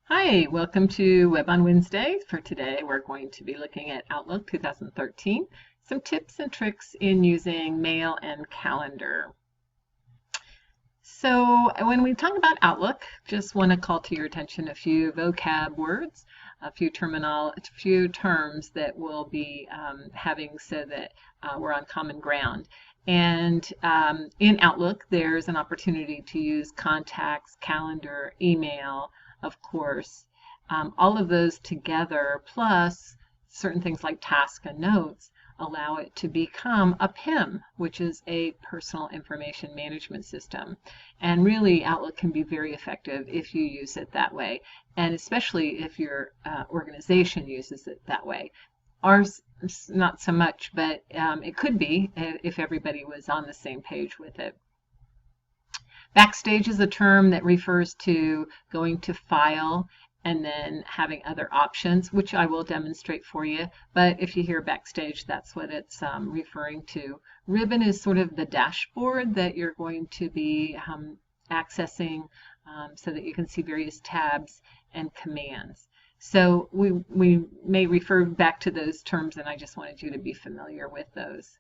Hi, welcome to Web on Wednesday. For today, we're going to be looking at Outlook 2013, some tips and tricks in using mail and calendar. So when we talk about Outlook, just want to call to your attention a few vocab words, a few terms that we'll be having so that we're on common ground. And in Outlook, there's an opportunity to use contacts, calendar, email, of course, all of those together, plus certain things like tasks and notes, allow it to become a PIM, which is a personal information management system. And really, Outlook can be very effective if you use it that way, and especially if your organization uses it that way. Ours, not so much, but it could be if everybody was on the same page with it. Backstage is a term that refers to going to File and then having other options, which I will demonstrate for you. But if you hear Backstage, that's what it's referring to. Ribbon is sort of the dashboard that you're going to be accessing so that you can see various tabs and commands. So we may refer back to those terms, and I just wanted you to be familiar with those.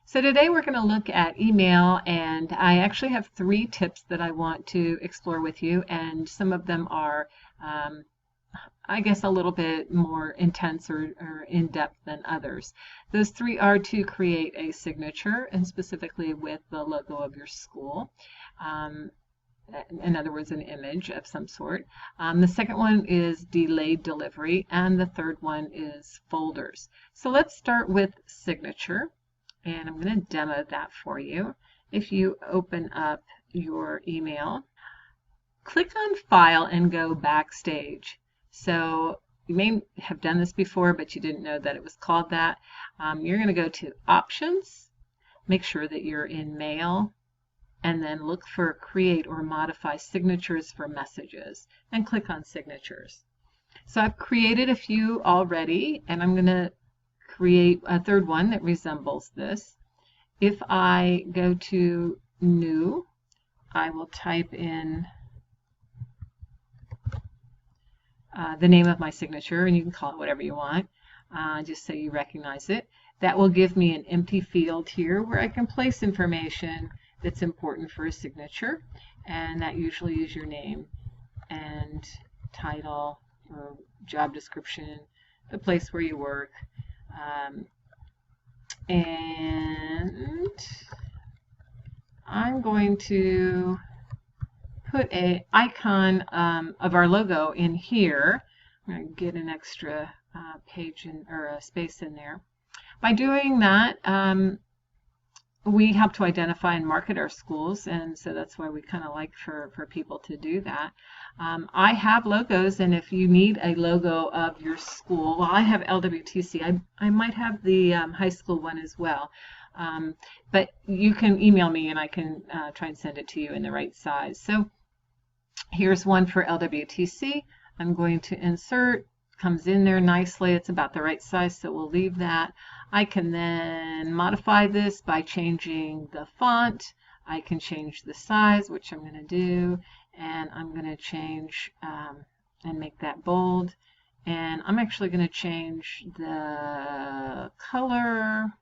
So today we're going to look at email, and I actually have 3 tips that I want to explore with you, and some of them are, I guess, a little bit more intense or in-depth than others. Those 3 are to create a signature, and specifically with the logo of your school. In other words, an image of some sort. The second one is delayed delivery, and the third one is folders. So let's start with signature. And I'm going to demo that for you. If you open up your email, click on File and go Backstage. So you may have done this before, but you didn't know that it was called that. You're going to go to Options, make sure that you're in Mail, and then look for Create or Modify Signatures for Messages, and click on Signatures. So I've created a few already, and I'm going to create a third one that resembles this. If I go to New, I will type in the name of my signature, and you can call it whatever you want, just so you recognize it. That will give me an empty field here where I can place information that's important for a signature, and that usually is your name and title or job description, the place where you work. And I'm going to put an icon of our logo in here. I'm going to get an extra page or a space in there. By doing that, we help to identify and market our schools, and so that's why we kind of like for people to do that. I have logos, and if you need a logo of your school, well, I have LWTC. I might have the high school one as well, but you can email me and I can try and send it to you in the right size. So here's one for LWTC. I'm going to insert. Comes in there nicely. It's about the right size, so we'll leave that. I can then modify this by changing the font. I can change the size, which I'm going to do, and I'm going to change and make that bold. And I'm actually going to change the color,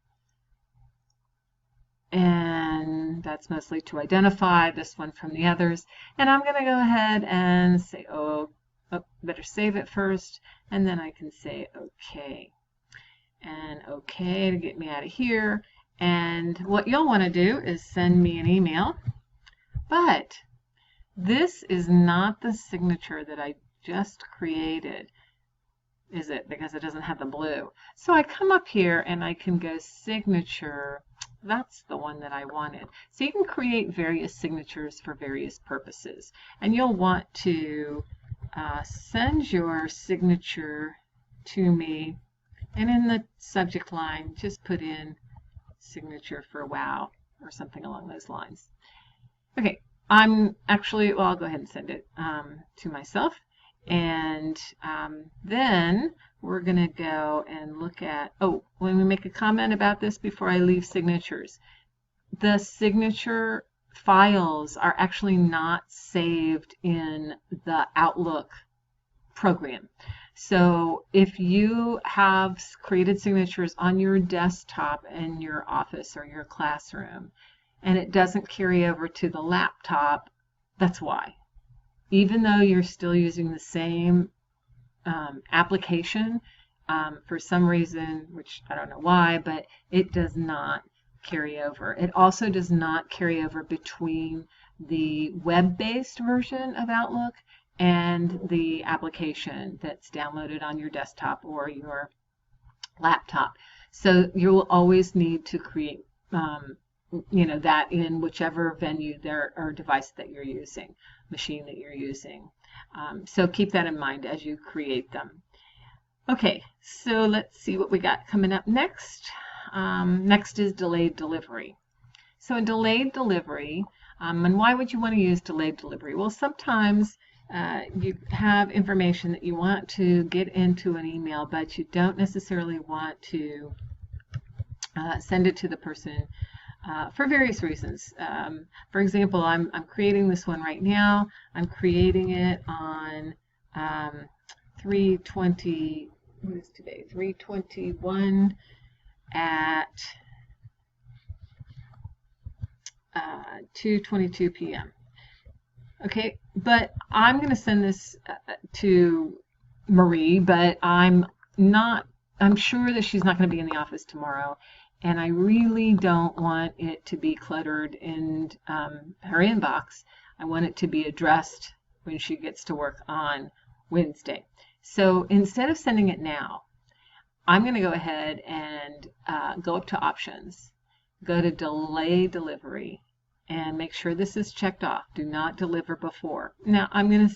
and that's mostly to identify this one from the others. And I'm going to go ahead and say, oh, better save it first, and then I can say OK. And OK to get me out of here. And what you'll want to do is send me an email. But this is not the signature that I just created, is it? Because it doesn't have the blue. So I come up here and I can go Signature. That's the one that I wanted. So you can create various signatures for various purposes. And you'll want to send your signature to me, and in the subject line just put in signature for WoW or something along those lines. Okay, I'll go ahead and send it to myself, and then we're going to go and look at, when we make a comment about this before I leave signatures, the signature files are actually not saved in the Outlook program. So if you have created signatures on your desktop in your office or your classroom, and it doesn't carry over to the laptop, that's why. Even though you're still using the same application, for some reason, which I don't know why, but it does not carry over. It also does not carry over between the web-based version of Outlook and the application that's downloaded on your desktop or your laptop. So you'll always need to create that in whichever venue there or device that you're using, machine that you're using. So keep that in mind as you create them. Okay, so let's see what we got coming up next. Next is delayed delivery. So in delayed delivery, and why would you want to use delayed delivery? Well, sometimes you have information that you want to get into an email, but you don't necessarily want to send it to the person for various reasons. For example, I'm creating this one right now. I'm creating it on 3:20. What is today? 3:21 at 2:22 p.m. Okay, but I'm going to send this to Marie, but I'm sure that she's not going to be in the office tomorrow, and I really don't want it to be cluttered in her inbox. I want it to be addressed when she gets to work on Wednesday. So instead of sending it now, I'm going to go ahead and go up to options, go to delay delivery, and make sure this is checked off. Do not deliver before. Now I'm going to,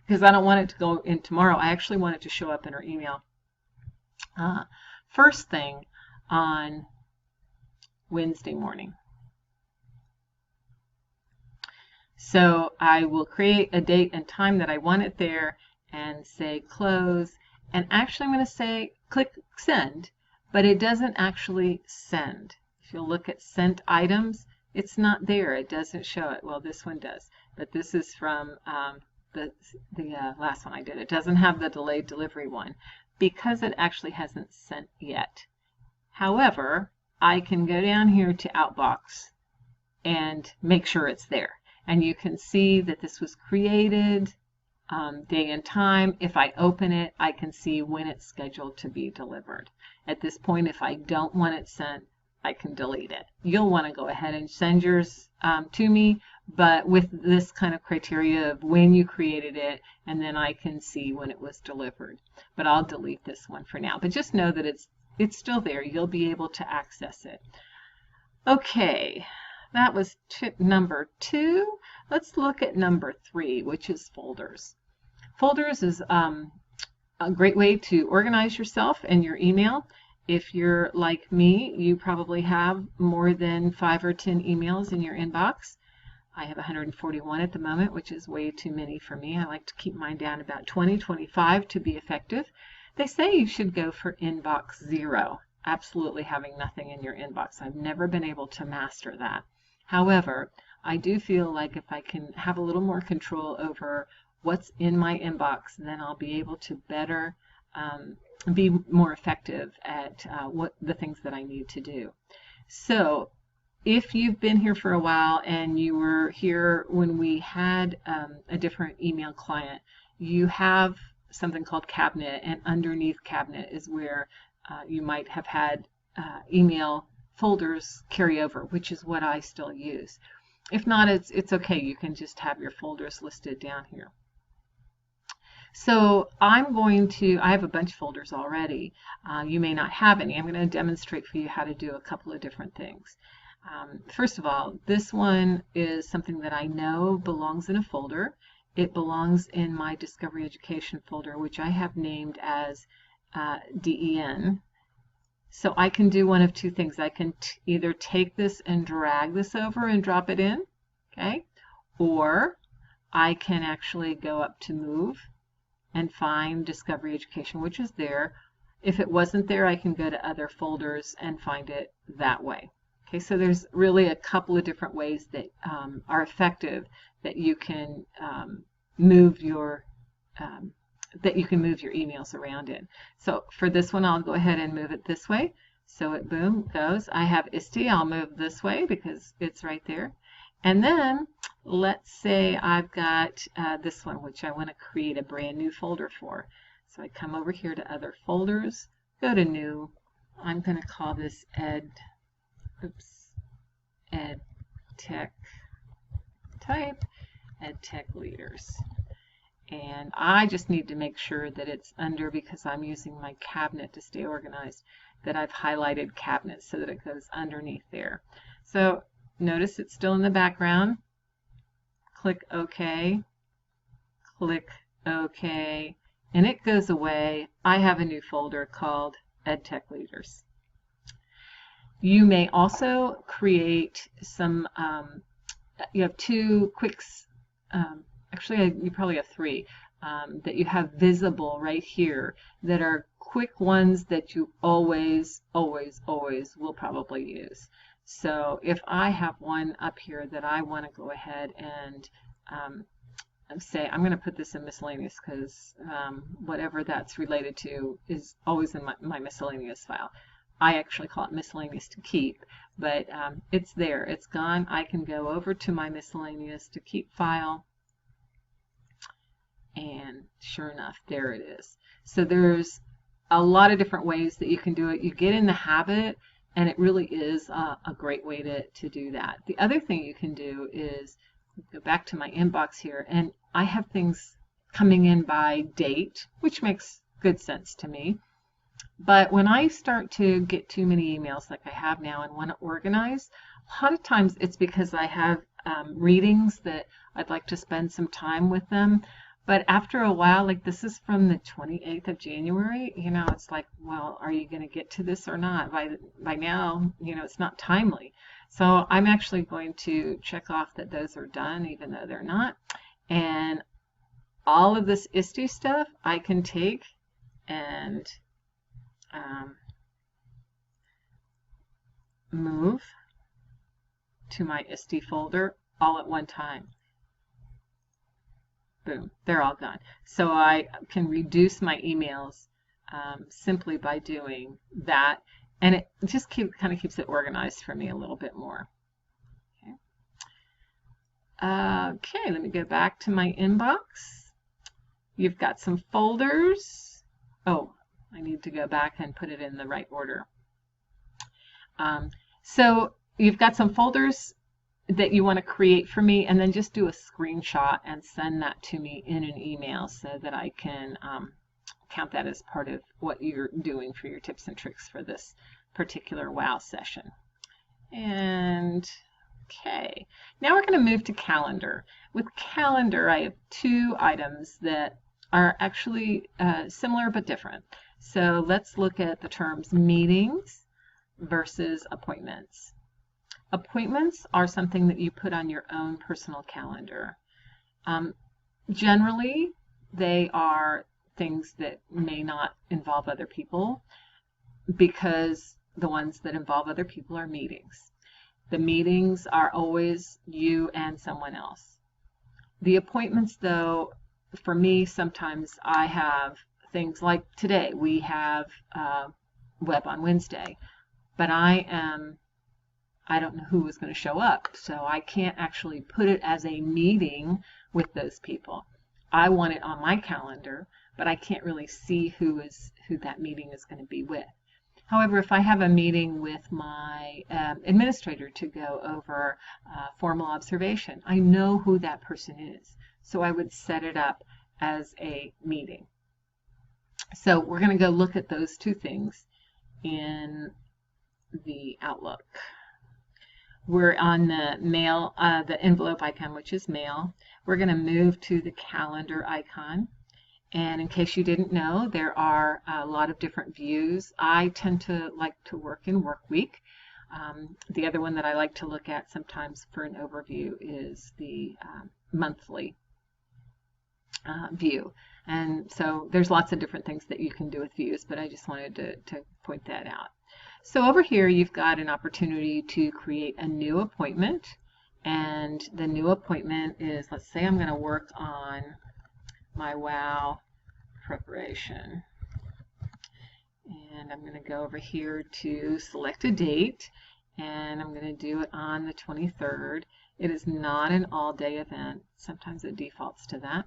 because I don't want it to go in tomorrow, I actually want it to show up in her email first thing on Wednesday morning. So I will create a date and time that I want it there and say close. And actually I'm going to say click send, but it doesn't actually send. If you look at sent items, it's not there. It doesn't show it. Well, this one does, but this is from the last one I did. It doesn't have the delayed delivery one because it actually hasn't sent yet. However, I can go down here to Outbox and make sure it's there. And you can see that this was created, day and time. If I open it, I can see when it's scheduled to be delivered. At this point, if I don't want it sent, I can delete it. You'll want to go ahead and send yours to me, but with this kind of criteria of when you created it, and then I can see when it was delivered. But I'll delete this one for now. But just know that it's still there. You'll be able to access it. Okay, that was tip number 2. Let's look at number 3, which is folders. Folders is a great way to organize yourself and your email. If you're like me, you probably have more than 5 or 10 emails in your inbox. I have 141 at the moment, which is way too many for me. I like to keep mine down about 20, 25 to be effective. They say you should go for inbox 0, absolutely having nothing in your inbox. I've never been able to master that. However, I do feel like if I can have a little more control over what's in my inbox, then I'll be able to better be more effective at what the things that I need to do. So if you've been here for a while and you were here when we had a different email client, you have something called cabinet, and underneath cabinet is where you might have had email folders carry over, which is what I still use. If not, it's okay. You can just have your folders listed down here. So I have a bunch of folders already. You may not have any. I'm going to demonstrate for you how to do a couple of different things. First of all, this one is something that I know belongs in a folder. It belongs in my Discovery Education folder, which I have named as DEN. So I can do one of two things. I can either take this and drag this over and drop it in, okay? Or I can actually go up to Move and find Discovery Education, which is there. If it wasn't there, I can go to other folders and find it that way. Okay, so there's really a couple of different ways that are effective that you can move your that you can move your emails around in. So for this one, I'll go ahead and move it this way. So it boom goes. I have ISTI. I'll move this way because it's right there. And then let's say I've got this one, which I want to create a brand new folder for. So I come over here to other folders, go to new. I'm going to call this Ed Tech type, Ed Tech Leaders. And I just need to make sure that it's under, because I'm using my cabinet to stay organized, that I've highlighted cabinet so that it goes underneath there. So notice it's still in the background. Click OK, click OK, and it goes away. I have a new folder called EdTech Leaders. You may also create some, you have two quicks, actually you probably have three, that you have visible right here that are quick ones that you always will probably use. So if I have one up here that I want to go ahead and say, I'm going to put this in miscellaneous because whatever that's related to is always in my miscellaneous file. I actually call it miscellaneous to keep, but it's there, it's gone. I can go over to my miscellaneous to keep file, and sure enough, there it is. So there's a lot of different ways that you can do it. You get in the habit, and it really is a great way to do that. The other thing you can do is go back to my inbox here, and I have things coming in by date, which makes good sense to me. But when I start to get too many emails like I have now and want to organize, a lot of times it's because I have readings that I'd like to spend some time with them. But after a while, like this is from the 28th of January, you know, it's like, well, are you going to get to this or not? By now, you know, it's not timely. So I'm actually going to check off that those are done, even though they're not. And all of this ISTI stuff I can take and move to my ISTI folder all at one time. Boom, they're all gone. So I can reduce my emails simply by doing that, and it just kind of keeps it organized for me a little bit more. Okay, let me go back to my inbox. You've got some folders. Oh, I need to go back and put it in the right order. So you've got some folders that you want to create for me, and then just do a screenshot and send that to me in an email so that I can count that as part of what you're doing for your tips and tricks for this particular WoW session. And okay, now we're going to move to calendar. With calendar, I have two items that are actually similar but different. So let's look at the terms meetings versus appointments. Appointments are something that you put on your own personal calendar. Generally, they are things that may not involve other people, because the ones that involve other people are meetings. The meetings are always you and someone else. The appointments, though, for me, sometimes I have things like today. We have Web on Wednesday, but I don't know who is going to show up, so I can't actually put it as a meeting with those people. I want it on my calendar, but I can't really see who that meeting is going to be with. However, if I have a meeting with my administrator to go over formal observation, I know who that person is, so I would set it up as a meeting. So we're going to go look at those two things in the Outlook. We're on the mail, the envelope icon, which is mail. We're going to move to the calendar icon. And in case you didn't know, there are a lot of different views. I tend to like to work in work week. The other one that I like to look at sometimes for an overview is the monthly view. And so there's lots of different things that you can do with views, but I just wanted to point that out. So over here you've got an opportunity to create a new appointment, and the new appointment is, let's say I'm going to work on my WoW preparation. And I'm going to go over here to select a date, and I'm going to do it on the 23rd. It is not an all-day event. Sometimes it defaults to that.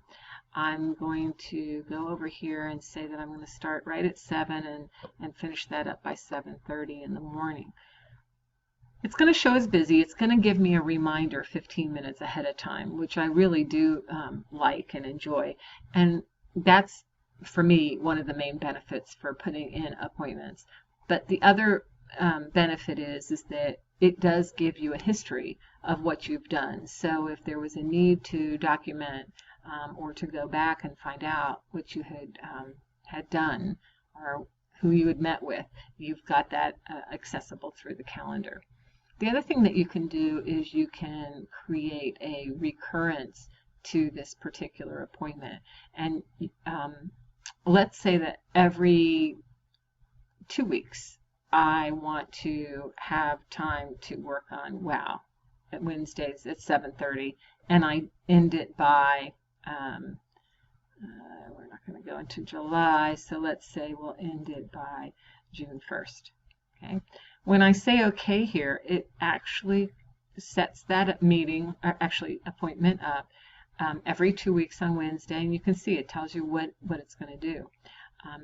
I'm going to go over here and say that I'm going to start right at 7 and finish that up by 7:30 in the morning. It's going to show as busy. It's going to give me a reminder 15 minutes ahead of time, which I really do like and enjoy. And that's, for me, one of the main benefits for putting in appointments. But the other benefit is that it does give you a history of what you've done. So if there was a need to document or to go back and find out what you had done or who you had met with, you've got that accessible through the calendar. The other thing that you can do is you can create a recurrence to this particular appointment. And let's say that every 2 weeks I want to have time to work on WoW at Wednesdays at 7:30, and I end it by, we're not going to go into July, so let's say we'll end it by June 1st. Okay. When I say OK here, it actually sets that meeting, or actually appointment up every 2 weeks on Wednesday, and you can see it tells you what it's going to do.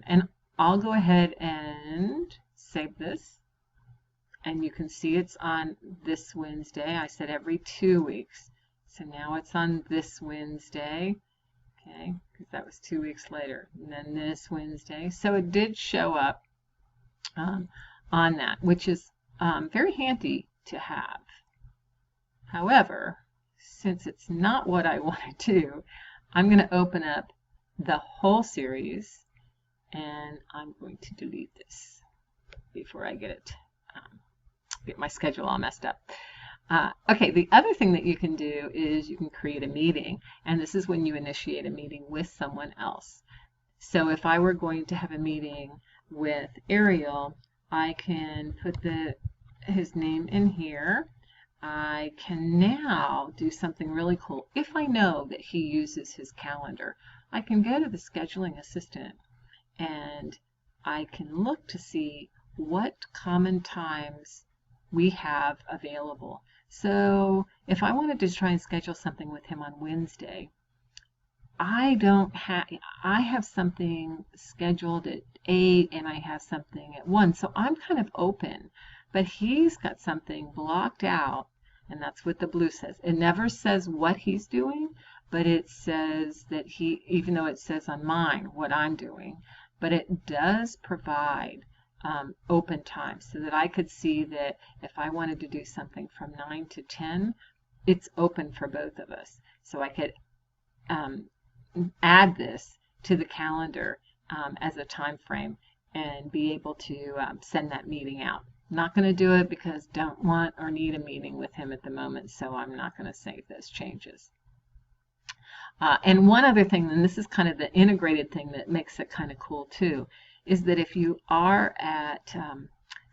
And I'll go ahead and save this, and you can see it's on this Wednesday. I said every 2 weeks, so now it's on this Wednesday, okay, because that was 2 weeks later, and then this Wednesday. So it did show up on that, which is very handy to have. However, since it's not what I want to do, I'm going to open up the whole series, and I'm going to delete this before I get my schedule all messed up. Okay, the other thing that you can do is you can create a meeting, and this is when you initiate a meeting with someone else. So if I were going to have a meeting with Ariel, I can put his name in here. I can now do something really cool. If I know that he uses his calendar, I can go to the scheduling assistant and I can look to see what common times we have available. So if I wanted to try and schedule something with him on Wednesday, I have something scheduled at 8 and I have something at 1, so I'm kind of open. But he's got something blocked out, and that's what the blue says. It never says what he's doing, but it says that even though it says on mine what I'm doing, but it does provide open time so that I could see that if I wanted to do something from 9 to 10, it's open for both of us. So I could add this to the calendar as a time frame and be able to send that meeting out. Not going to do it because don't want or need a meeting with him at the moment, so I'm not going to save those changes. And one other thing, and this is kind of the integrated thing that makes it kind of cool too, is that if you are at,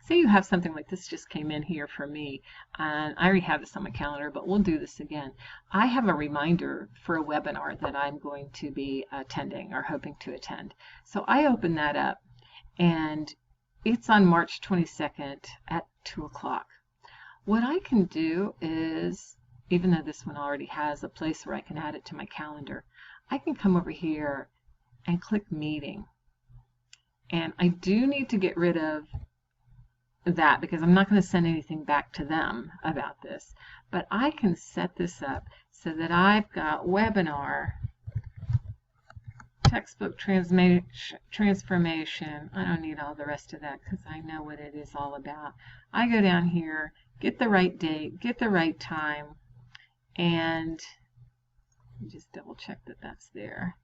say you have something like this just came in here for me, and I already have this on my calendar, but we'll do this again. I have a reminder for a webinar that I'm going to be attending or hoping to attend. So I open that up, and it's on March 22nd at 2 o'clock. What I can do is, even though this one already has a place where I can add it to my calendar, I can come over here and click meeting. And I do need to get rid of that because I'm not going to send anything back to them about this. But I can set this up so that I've got webinar, textbook transformation. I don't need all the rest of that because I know what it is all about. I go down here, get the right date, get the right time, and just double check that that's there.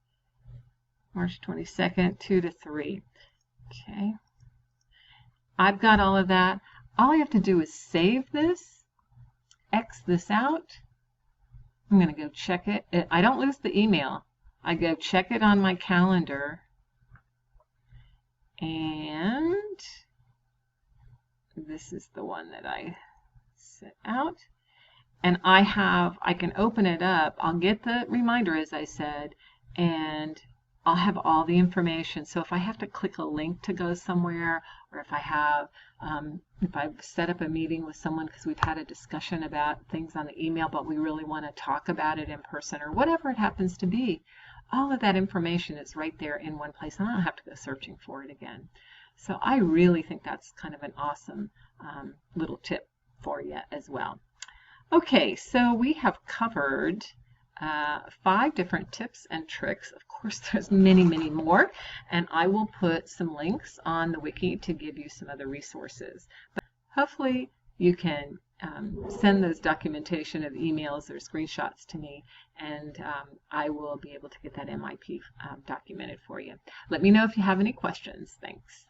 March 22nd, 2 to 3. Okay. I've got all of that. All I have to do is save this, X this out. I'm going to go check it. I don't lose the email. I go check it on my calendar, and this is the one that I set out. And I can open it up. I'll get the reminder, as I said, and I'll have all the information. So if I have to click a link to go somewhere, or if I've set up a meeting with someone because we've had a discussion about things on the email, but we really want to talk about it in person, or whatever it happens to be, all of that information is right there in one place, and I don't have to go searching for it again. So I really think that's kind of an awesome little tip for you as well. Okay, so we have covered 5 different tips and tricks. Of course, there's many, many more, and I will put some links on the wiki to give you some other resources. But hopefully you can send those documentation of emails or screenshots to me, and I will be able to get that MIP documented for you. Let me know if you have any questions. Thanks.